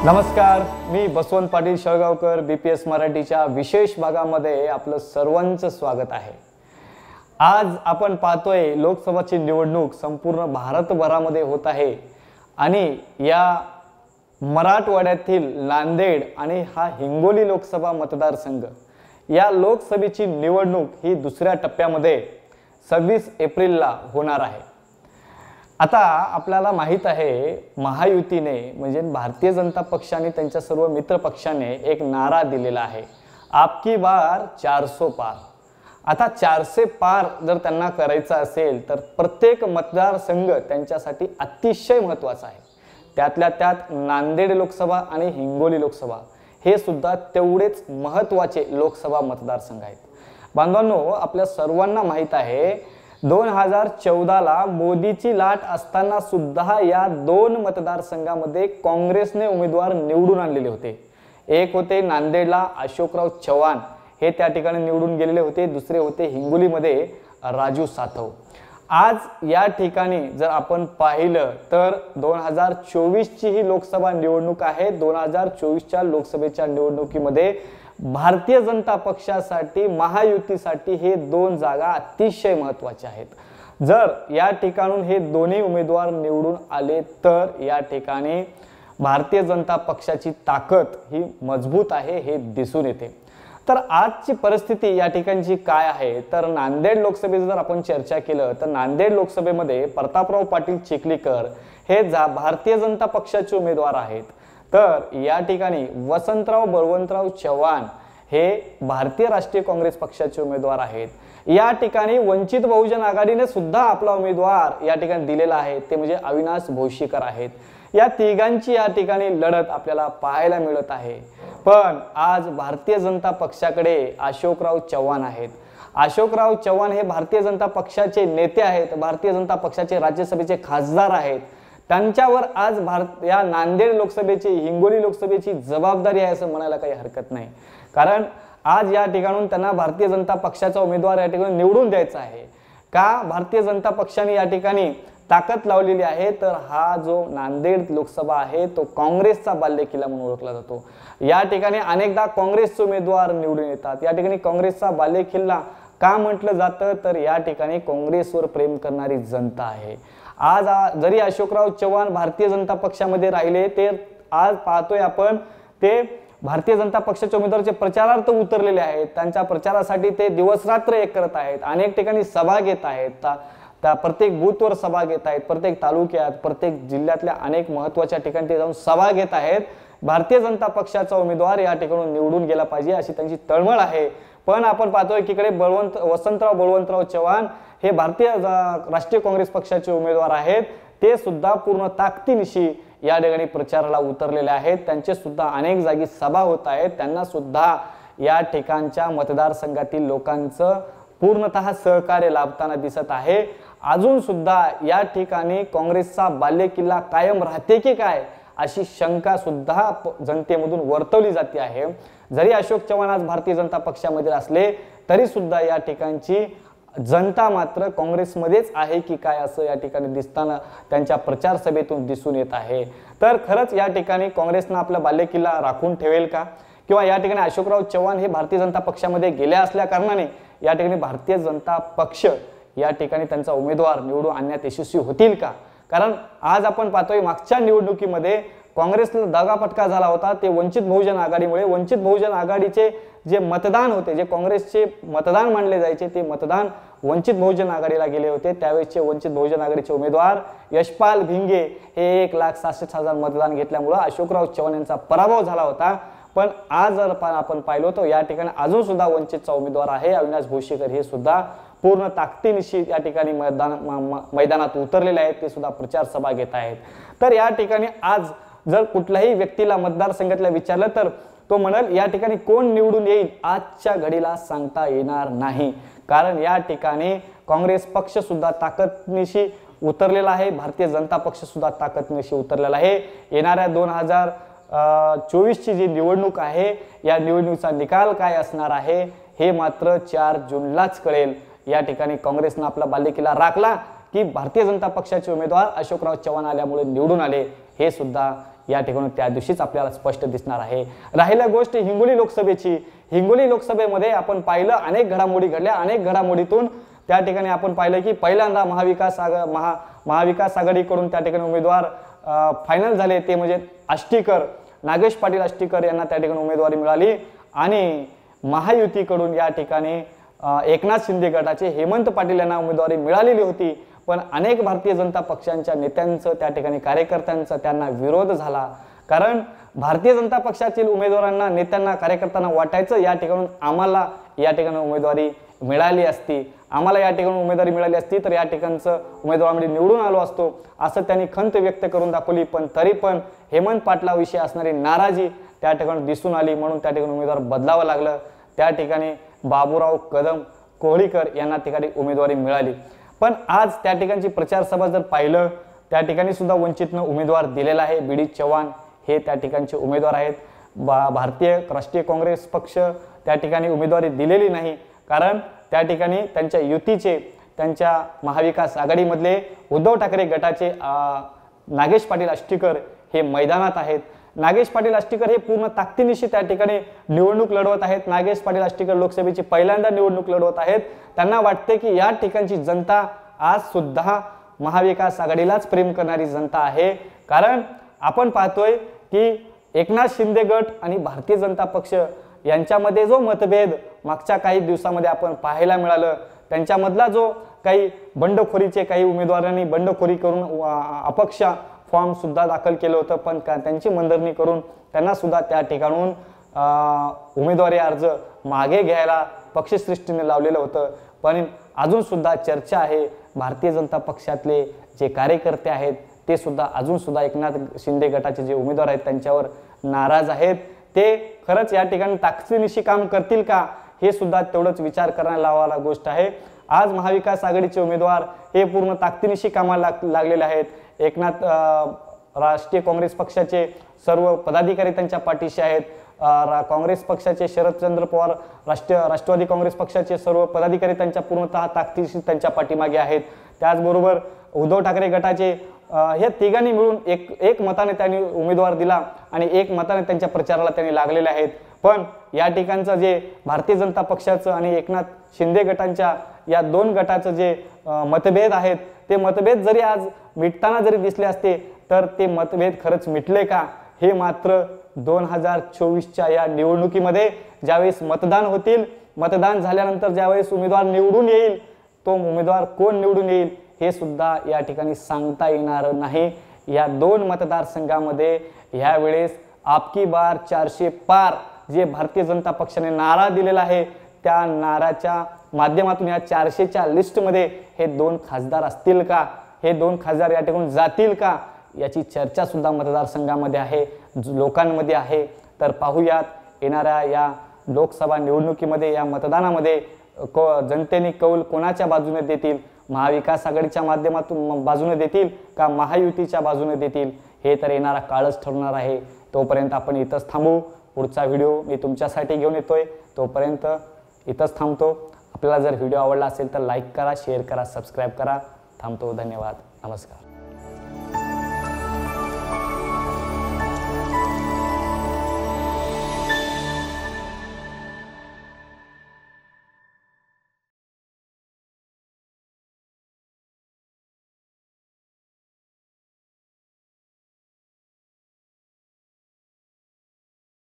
नमस्कार, मी बसवंत पाटील शळगावकर बीपीएस मराठीच्या विशेष भागामध्ये आपलं सर्वांचं स्वागत आहे। आज आपण पाहतोय लोकसभाची निवडणूक संपूर्ण भारतभरामध्ये होत आहे आणि या मराठवाड्यातील नांदेड आणि हा हिंगोली लोकसभा मतदारसंघ या लोकसभेची निवडणूक ही दुसऱ्या टप्प्यामध्ये 26 एप्रिलला होणार आहे। आता आपल्याला माहित आहे महायुतीने म्हणजे भारतीय जनता पक्षाने त्यांच्या सर्व मित्र पक्षाने एक नारा दिलेला आहे, आपकी बार 400 पार। आता 400 पार जर त्यांना करायचा असेल तर प्रत्येक मतदारसंघ त्यांच्यासाठी अतिशय महत्त्वाचा आहे। त्यातल्या त्यात नांदेड लोकसभा आणि हिंगोली लोकसभा हे सुद्धा तेवढेच महत्त्वाचे लोकसभा मतदारसंघ आहेत। बांधवांनो, आपल्या सर्वांना माहित आहे 2014 ला मोदीची लाट असताना सुद्धा या दोन मतदारसंघामध्ये काँग्रेसने उमेदवार निवडून आणलेले होते। एक होते नांदेडला अशोकराव चव्हाण, हे त्या ठिकाणी निवडून गेलेले होते। दुसरे होते हिंगोलीमध्ये राजू सातव। आज या ठिकाणी जर आपण पाहिलं तर 2024 ची ही लोकसभा निवडणूक आहे। 2024 च्या लोकसभेच्या निवडणुकीमध्ये भारतीय जनता पक्षासाठी महायुतीसाठी हे दोन जागा अतिशय महत्त्वाच्या आहेत। जर या ठिकाणून हे दोन्ही उमेदवार निवडून आले तर या ठिकाणी भारतीय जनता पक्षाची ताकद ही मजबूत आहे हे दिसून येते। तर आजची परिस्थिती या ठिकाणची काय आहे तर नांदेड लोकसभेची जर आपण चर्चा केलं तर नांदेड लोकसभेमध्ये प्रतापराव पाटील चिखलीकर हे भारतीय जनता पक्षाचे उमेदवार आहेत। तर या ठिकाणी वसंतराव बळवंतराव चव्हाण हे भारतीय राष्ट्रीय काँग्रेस पक्षाचे उमेदवार आहेत। या ठिकाणी वंचित बहुजन आघाडीने सुद्धा आपला उमेदवार या ठिकाणी दिलेला आहे, ते म्हणजे अविनाश भोशीकर आहेत। या तिघांची या ठिकाणी लढत आपल्याला पाहायला मिळत आहे। पण आज भारतीय जनता पक्षाकडे अशोकराव चव्हाण आहेत। अशोकराव चव्हाण हे भारतीय जनता पक्षाचे नेते आहेत, भारतीय जनता पक्षाचे राज्यसभेचे खासदार आहेत। त्यांच्यावर आज या नांदेड लोकसभेची हिंगोली लोकसभेची जबाबदारी आहे असं म्हणायला काही हरकत नाही। कारण आज या ठिकाणून त्यांना भारतीय जनता पक्षाचा उमेदवार या ठिकाणी निवडून द्यायचा आहे का भारतीय जनता पक्षाने या ठिकाणी ताकद लावलेली आहे। तर हा जो नांदेड लोकसभा आहे तो काँग्रेसचा बालेकिल्ला म्हणून ओळखला जातो। या ठिकाणी अनेकदा काँग्रेसचे उमेदवार निवडून येतात। या ठिकाणी काँग्रेसचा बालेकिल्ला का म्हटलं जातं तर या ठिकाणी काँग्रेसवर प्रेम करणारी जनता आहे। आज जरी अशोकराव चव्हाण भारतीय जनता पक्षामध्ये राहिले ते आज पाहतोय आपण ते भारतीय जनता पक्षाच्या उमेदवाराचे प्रचारार्थ उतरलेले आहेत। त्यांच्या प्रचारासाठी ते दिवस रात्र एक करत आहेत, अनेक ठिकाणी सभा घेत आहेत, त्या प्रत्येक बूथवर सभा घेत आहेत, प्रत्येक तालुक्यात प्रत्येक जिल्ह्यातल्या अनेक महत्त्वाच्या ठिकाणी ते जाऊन सभा घेत आहेत। भारतीय जनता पक्षाचा उमेदवार या ठिकाणी निवडून गेला पाहिजे अशी त्यांची तळमळ आहे। पण आपण पाहतोय की वसंतराव बळवंतराव चव्हाण हे भारतीय राष्ट्रीय काँग्रेस पक्षाचे उमेदवार आहेत। ते सुद्धा पूर्ण ताकदीनिशी या ठिकाणी प्रचाराला उतरलेले आहेत। त्यांचे सुद्धा अनेक जागी सभा होत आहेत। त्यांना सुद्धा या ठिकाणच्या मतदारसंघातील लोकांचं पूर्णतः सहकार्य लाभताना दिसत आहे। अजून सुद्धा या ठिकाणी काँग्रेसचा बालेकिल्ला कायम राहते की काय अशी शंका सुद्धा जनतेमधून वर्तवली जाते आहे। जरी अशोक चव्हाण आज भारतीय जनता पक्षामध्ये असले तरी सुद्धा या ठिकाणची जनता मात्र काँग्रेसमध्येच आहे की काय असं या ठिकाणी दिसताना त्यांच्या प्रचार सभेतून दिसून येत आहे। तर खरंच या ठिकाणी काँग्रेसने आपला बालेकिल्ला राखून ठेवेल का किंवा या ठिकाणी अशोकराव चव्हाण हे भारतीय जनता पक्षामध्ये गेले असल्या कारणाने या ठिकाणी भारतीय जनता पक्ष या ठिकाणी त्यांचा उमेदवार निवडून आणण्यात यशस्वी होतील का? कारण आज आपण पाहतोय मागच्या निवडणुकीमध्ये काँग्रेसला दगाफटका झाला होता ते वंचित बहुजन आघाडीमुळे। वंचित बहुजन आघाडीचे जे मतदान होते, जे काँग्रेसचे मतदान मानले जायचे, ते मतदान वंचित बहुजन आघाडीला गेले होते। त्यावेळेचे वंचित बहुजन आघाडीचे उमेदवार यशपाल भिंगे हे 1,66,000 मतदान घेतल्यामुळे अशोकराव चव्हाण यांचा पराभव झाला होता। पण आज जर आपण पाहिलो तर या ठिकाणी अजून सुद्धा वंचितचा उमेदवार आहे अविनाश भोशीकर, हे सुद्धा पूर्ण ताकदीनिशी या ठिकाणी मैदानात उतरलेले आहेत। ते सुद्धा प्रचार सभा घेत आहेत। तर या ठिकाणी आज जर कुठल्याही व्यक्तीला मतदारसंघातल्या विचारलं तर तो म्हणाल या ठिकाणी कोण निवडून येईल आजच्या घडीला सांगता येणार नाही। कारण या ठिकाणी काँग्रेस पक्ष सुद्धा ताकदनिशी उतरलेला आहे, भारतीय जनता पक्ष सुद्धा ताकदनिशी उतरलेला आहे। येणाऱ्या 2024 ची जी निवडणूक आहे या निवडणुकीचा निकाल काय असणार आहे हे मात्र 4 जूनलाच कळेल। या ठिकाणी काँग्रेसने आपला बालेकिल्ला राखला की भारतीय जनता पक्षाचे उमेदवार अशोकराव चव्हाण आल्यामुळे निवडून आले हे सुद्धा या ठिकाणी त्या दिवशीच आपल्याला स्पष्ट दिसणार आहे। राहिल्या गोष्ट हिंगोली लोकसभेची, हिंगोली लोकसभेमध्ये आपण पाहिलं अनेक घडामोडी घडल्या, अनेक घडामोडीतून त्या ठिकाणी आपण पाहिलं की पहिल्यांदा महाविकास आघाडीकडून त्या ठिकाणी उमेदवार फायनल झाले, ते म्हणजे आष्टीकर, नागेश पाटील आष्टीकर यांना त्या ठिकाणी उमेदवारी मिळाली आणि महायुतीकडून या ठिकाणी एकनाथ शिंदे गटाचे हेमंत पाटील यांना उमेदवारी मिळालेली होती, पण अनेक भारतीय जनता पक्षांच्या नेत्यांचं त्या ठिकाणी कार्यकर्त्यांचा त्यांना विरोध झाला। कारण भारतीय जनता पक्षातील उमेदवारांना, नेत्यांना, कार्यकर्त्यांना वाटायचं या ठिकाणी आम्हाला या ठिकाणी उमेदवारी मिळाली असती, आम्हाला या ठिकाणी उमेदवारी मिळाली असती तर या ठिकाणचं उमेदवारामध्ये निवडून आलो असतो असं त्यांनी खंत व्यक्त करून दाखवली। पण तरी पण हेमंत पाटलाविषयी असणारी नाराजी त्या ठिकाणी दिसून आली, म्हणून त्या ठिकाणी उमेदवार बदलावं लागलं। त्या ठिकाणी बाबूराव कदम कोहळीकर यांना ठिकाणी उमेदवारी मिळाली। पण आज त्या ठिकाणची प्रचार सभा जर पाहिलं, त्या ठिकाणी सुद्धा वंचितनं उमेदवार दिलेला आहे। बीडी चव्हाण हे त्या ठिकाणचे उमेदवार आहेत। भारतीय राष्ट्रीय काँग्रेस पक्ष त्या ठिकाणी उमेदवारी दिलेली नाही, कारण त्या ठिकाणी त्यांच्या युतीचे, त्यांच्या महाविकास आघाडीमधले उद्धव ठाकरे गटाचे नागेश पाटील आष्टीकर हे मैदानात आहेत। नागेश पाटील आष्टीकर हे पूर्ण ताकदीनिशी त्या ठिकाणी निवडणूक लढवत आहेत। नागेश पाटील आष्टीकर लोकसभेची पहिल्यांदा निवडणूक लढवत आहेत। त्यांना वाटते की या ठिकाणची जनता आज सुद्धा महाविकास आघाडीलाच प्रेम करणारी जनता आहे, कारण आपण पाहतोय की एकनाथ शिंदे गट आणि भारतीय जनता पक्ष यांच्यामध्ये जो मतभेद मागच्या काही दिवसामध्ये आपण पाहायला मिळालं, त्यांच्यामधला जो काही बंडखोरीचे काही उमेदवारांनी बंडखोरी करून अपक्ष फॉर्म सुद्धा दाखल केलं होतं, पण त्यांची मनधरणी करून त्यांना सुद्धा त्या ठिकाणून उमेदवारी अर्ज मागे घ्यायला पक्षश्रेष्ठीने लावलेलं होतं। पण अजून सुद्धा चर्चा आहे, भारतीय जनता पक्षातले जे कार्यकर्ते आहेत ते सुद्धा अजून सुद्धा एकनाथ शिंदे गटाचे जे उमेदवार आहेत त्यांच्यावर नाराज आहेत। ते खरंच या ठिकाणी ताकदीनिशी काम करतील का हे सुद्धा तेवढंच विचार करण्याला लावायला गोष्ट आहे। आज महाविकास आघाडीचे उमेदवार हे पूर्ण ताकदीनिशी कामाला लागलेले आहेत। एकनाथ राष्ट्रीय काँग्रेस पक्षाचे सर्व पदाधिकारी त्यांच्या पाठीशी आहेत। काँग्रेस पक्षाचे शरदचंद्र पवार, राष्ट्रवादी काँग्रेस पक्षाचे सर्व पदाधिकारी त्यांच्या पूर्णतः ताकदीशी त्यांच्या पाठीमागे आहेत। त्याचबरोबर उद्धव ठाकरे गटाचे हे तिघांनी मिळून एक मताने त्यांनी उमेदवार दिला आणि एक मताने त्यांच्या प्रचाराला त्यांनी लागलेले आहेत। पण या ठिकाणचं जे भारतीय जनता पक्षाचं आणि एकनाथ शिंदे गटांच्या या दोन गटाचं जे मतभेद आहेत, ते मतभेद जरी आज मिटताना जरी दिसले असते तर ते मतभेद खरंच मिटले का हे मात्र 2024च्या या निवडणुकीमध्ये ज्यावेळेस मतदान होतील, मतदान झाल्यानंतर ज्यावेळेस उमेदवार निवडून येईल, तो उमेदवार कोण निवडून येईल हे सुद्धा या ठिकाणी सांगता येणार नाही। या दोन मतदारसंघामध्ये यावेळेस आपकी बार 400 पार जे भारतीय जनता पक्षाने नारा दिलेला आहे, त्या नाराच्या माध्यमातून या 400च्या लिस्टमध्ये हे दोन खासदार असतील का, हे दोन खासदार या ठिकाणी जातील का, याची चर्चा सुद्धा मतदारसंघामध्ये आहे, लोकांमध्ये आहे। तर पाहूयात येणाऱ्या या लोकसभा निवडणुकीमध्ये, या मतदानामध्ये जनतेने कौल कोणाच्या बाजूने देतील, महाविकास आघाडीच्या माध्यमातून बाजूने देतील का महायुतीच्या बाजूने देतील, हे तर येणारा काळच ठरणार आहे। तोपर्यंत आपण इथंच थांबू। पुढचा व्हिडिओ मी तुमच्यासाठी घेऊन येतोय, तोपर्यंत इथंच थांबतो। आपल्याला जर व्हिडिओ आवडला असेल तर लाईक करा, शेअर करा, सबस्क्राईब करा। थांबतो। धन्यवाद। नमस्कार।